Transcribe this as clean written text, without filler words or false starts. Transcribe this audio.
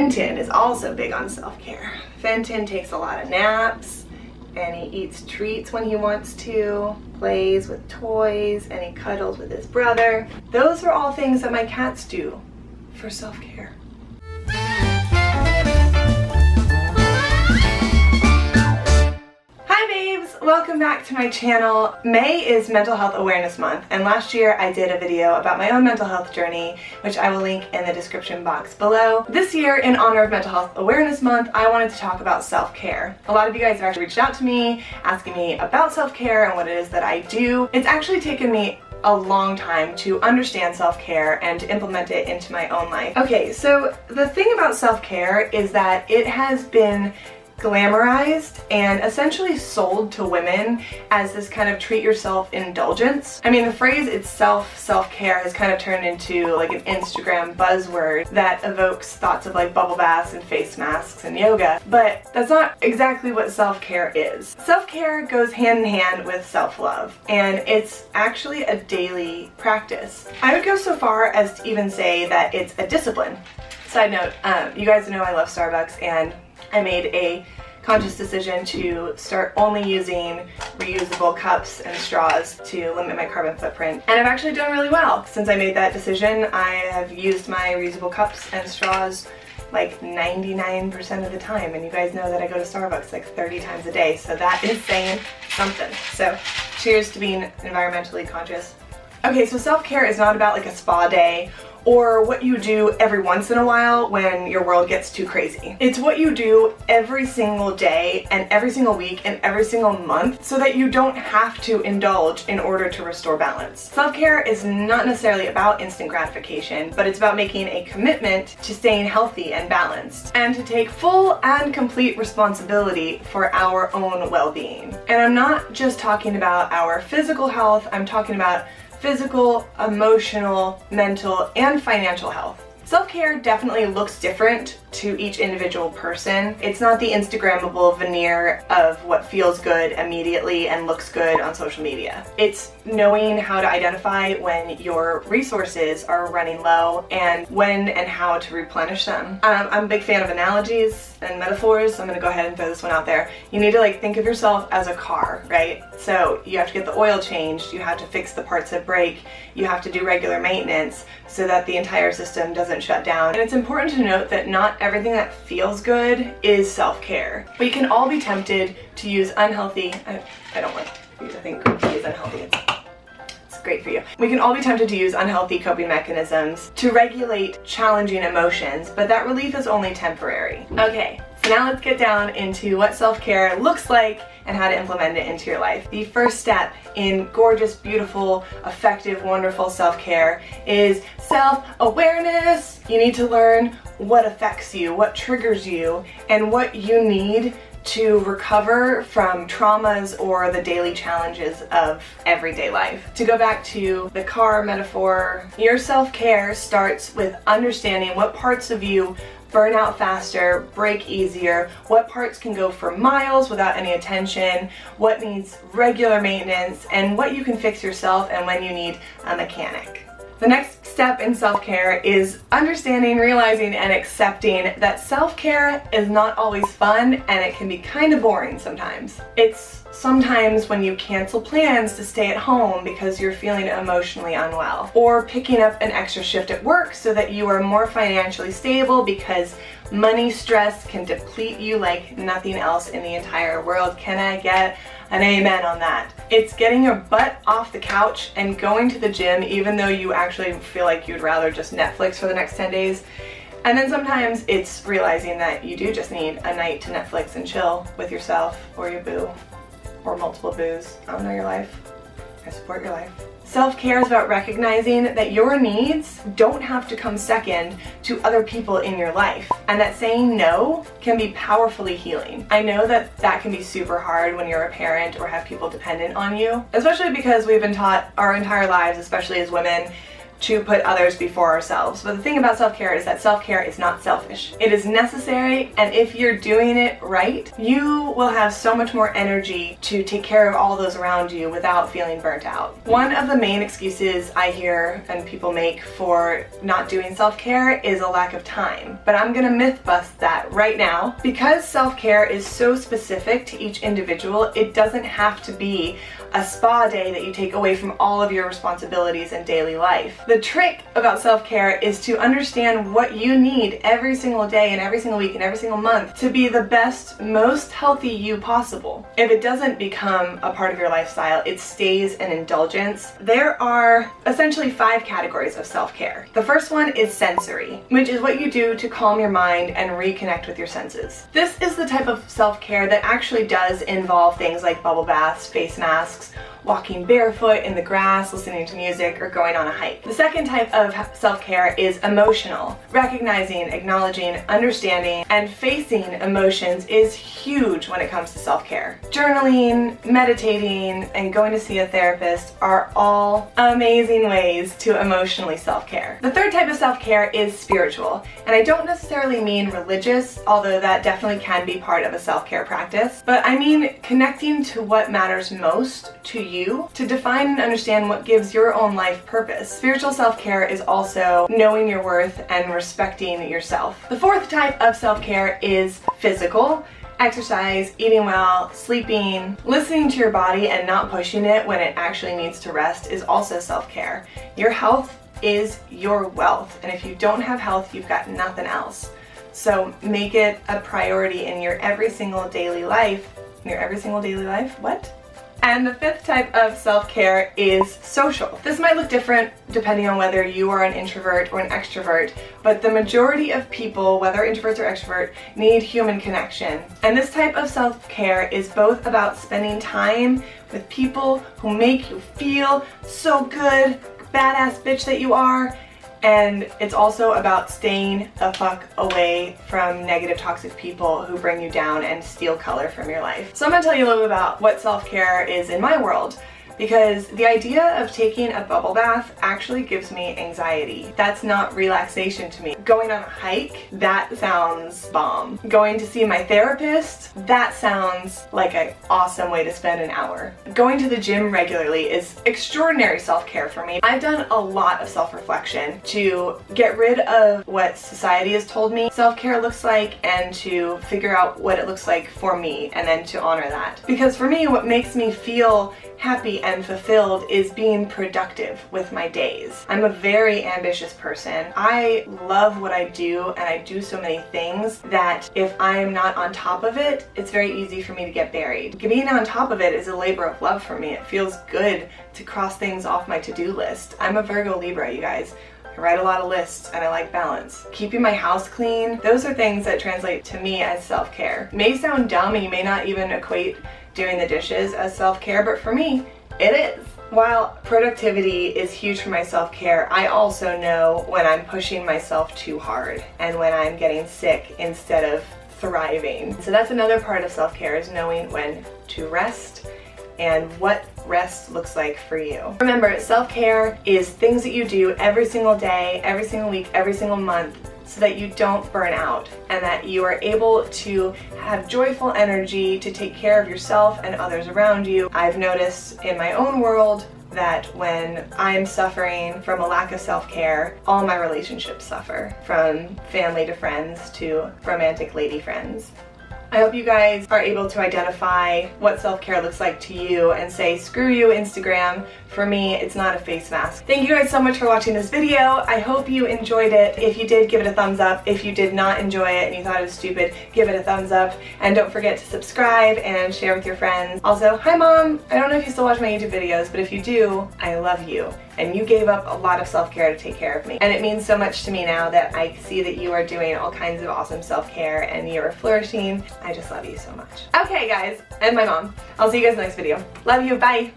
Fenton is also big on self-care. Fenton takes a lot of naps, and he eats treats when he wants to, plays with toys, and he cuddles with his brother. Those are all things that my cats do for self-care. Hi babes! Welcome back to my channel. May is Mental Health Awareness Month, and last year I did a video about my own mental health journey, which I will link in the description box below. This year, in honor of Mental Health Awareness Month, I wanted to talk about self-care. A lot of you guys have actually reached out to me, asking me about self-care and what it is that I do. It's actually taken me a long time to understand self-care and to implement it into my own life. Okay, so the thing about self-care is that it has been glamorized and essentially sold to women as this kind of treat yourself indulgence. I mean, the phrase itself, self-care, has kind of turned into like an Instagram buzzword that evokes thoughts of like bubble baths and face masks and yoga, but that's not exactly what self-care is. Self-care goes hand in hand with self-love, and it's actually a daily practice. I would go so far as to even say that it's a discipline. Side note, you guys know I love Starbucks, and I made a conscious decision to start only using reusable cups and straws to limit my carbon footprint. And I've actually done really well. Since I made that decision, I have used my reusable cups and straws like 99% of the time. And you guys know that I go to Starbucks like 30 times a day, so that is saying something. So cheers to being environmentally conscious. Okay, so self-care is not about like a spa day or what you do every once in a while when your world gets too crazy. It's what you do every single day and every single week and every single month so that you don't have to indulge in order to restore balance. Self-care is not necessarily about instant gratification, but it's about making a commitment to staying healthy and balanced and to take full and complete responsibility for our own well-being. And I'm not just talking about our physical health, I'm talking about physical, emotional, mental, and financial health. Self-care definitely looks different to each individual person. It's not the Instagrammable veneer of what feels good immediately and looks good on social media. It's knowing how to identify when your resources are running low and when and how to replenish them. I'm a big fan of analogies and metaphors, so I'm gonna go ahead and throw this one out there. You need to like think of yourself as a car, right? So you have to get the oil changed, you have to fix the parts that break, you have to do regular maintenance so that the entire system doesn't shut down. And it's important to note that not everything that feels good is self-care. We can all be tempted to use unhealthy, I don't like to think cookie is unhealthy. It's great for you. We can all be tempted to use unhealthy coping mechanisms to regulate challenging emotions, but that relief is only temporary. Okay, so now let's get down into what self-care looks like and how to implement it into your life. The first step in gorgeous, beautiful, effective, wonderful self-care is self-awareness. You need to learn what affects you, what triggers you, and what you need to recover from traumas or the daily challenges of everyday life. To go back to the car metaphor, your self-care starts with understanding what parts of you burn out faster, break easier, what parts can go for miles without any attention, what needs regular maintenance, and what you can fix yourself and when you need a mechanic. The next step in self-care is understanding, realizing, and accepting that self-care is not always fun and it can be kind of boring sometimes. It's sometimes when you cancel plans to stay at home because you're feeling emotionally unwell, or picking up an extra shift at work so that you are more financially stable because money stress can deplete you like nothing else in the entire world. Can I get an amen on that? It's getting your butt off the couch and going to the gym even though you actually feel like you'd rather just Netflix for the next 10 days. And then sometimes it's realizing that you do just need a night to Netflix and chill with yourself or your boo or multiple boos. I don't know your life. I support your life. Self-care is about recognizing that your needs don't have to come second to other people in your life, and that saying no can be powerfully healing. I know that that can be super hard when you're a parent or have people dependent on you, especially because we've been taught our entire lives, especially as women, to put others before ourselves. But the thing about self-care is that self-care is not selfish. It is necessary, and if you're doing it right, you will have so much more energy to take care of all those around you without feeling burnt out. One of the main excuses I hear and people make for not doing self-care is a lack of time. But I'm gonna myth bust that right now. Because self-care is so specific to each individual, it doesn't have to be a spa day that you take away from all of your responsibilities in daily life. The trick about self-care is to understand what you need every single day and every single week and every single month to be the best, most healthy you possible. If it doesn't become a part of your lifestyle, it stays an indulgence. There are essentially 5 categories of self-care. The first one is sensory, which is what you do to calm your mind and reconnect with your senses. This is the type of self-care that actually does involve things like bubble baths, face masks, walking barefoot in the grass, listening to music, or going on a hike. The second type of self-care is emotional. Recognizing, acknowledging, understanding, and facing emotions is huge when it comes to self-care. Journaling, meditating, and going to see a therapist are all amazing ways to emotionally self-care. The third type of self-care is spiritual, and I don't necessarily mean religious, although that definitely can be part of a self-care practice, but I mean connecting to what matters most to you to define and understand what gives your own life purpose. Spiritual self-care is also knowing your worth and respecting yourself. The fourth type of self-care is physical. Exercise, eating well, sleeping, listening to your body and not pushing it when it actually needs to rest is also self-care. Your health is your wealth, and if you don't have health, you've got nothing else. So make it a priority in your every single daily life. What? And the fifth type of self-care is social. This might look different depending on whether you are an introvert or an extrovert, but the majority of people, whether introverts or extrovert, need human connection. And this type of self-care is both about spending time with people who make you feel so good, badass bitch that you are, and it's also about staying the fuck away from negative, toxic people who bring you down and steal color from your life. So I'm gonna tell you a little bit about what self-care is in my world, because the idea of taking a bubble bath actually gives me anxiety. That's not relaxation to me. Going on a hike, that sounds bomb. Going to see my therapist, that sounds like an awesome way to spend an hour. Going to the gym regularly is extraordinary self-care for me. I've done a lot of self-reflection to get rid of what society has told me self-care looks like and to figure out what it looks like for me and then to honor that. Because for me, what makes me feel happy and fulfilled is being productive with my days. I'm a very ambitious person. I love what I do, and I do so many things that if I'm not on top of it, it's very easy for me to get buried. Being on top of it is a labor of love for me. It feels good to cross things off my to-do list. I'm a Virgo Libra, you guys. I write a lot of lists and I like balance. Keeping my house clean, those are things that translate to me as self-care. May sound dumb and you may not even equate doing the dishes as self-care, but for me, it is. While productivity is huge for my self-care, I also know when I'm pushing myself too hard and when I'm getting sick instead of thriving. So that's another part of self-care, is knowing when to rest and what rest looks like for you. Remember, self-care is things that you do every single day, every single week, every single month, so that you don't burn out and that you are able to have joyful energy to take care of yourself and others around you. I've noticed in my own world that when I'm suffering from a lack of self-care, all my relationships suffer, from family to friends to romantic lady friends. I hope you guys are able to identify what self-care looks like to you and say, screw you, Instagram. For me, it's not a face mask. Thank you guys so much for watching this video. I hope you enjoyed it. If you did, give it a thumbs up. If you did not enjoy it and you thought it was stupid, give it a thumbs up. And don't forget to subscribe and share with your friends. Also, hi Mom! I don't know if you still watch my YouTube videos, but if you do, I love you. And you gave up a lot of self-care to take care of me. And it means so much to me now that I see that you are doing all kinds of awesome self-care and you are flourishing. I just love you so much. Okay guys, and my mom. I'll see you guys in the next video. Love you, bye!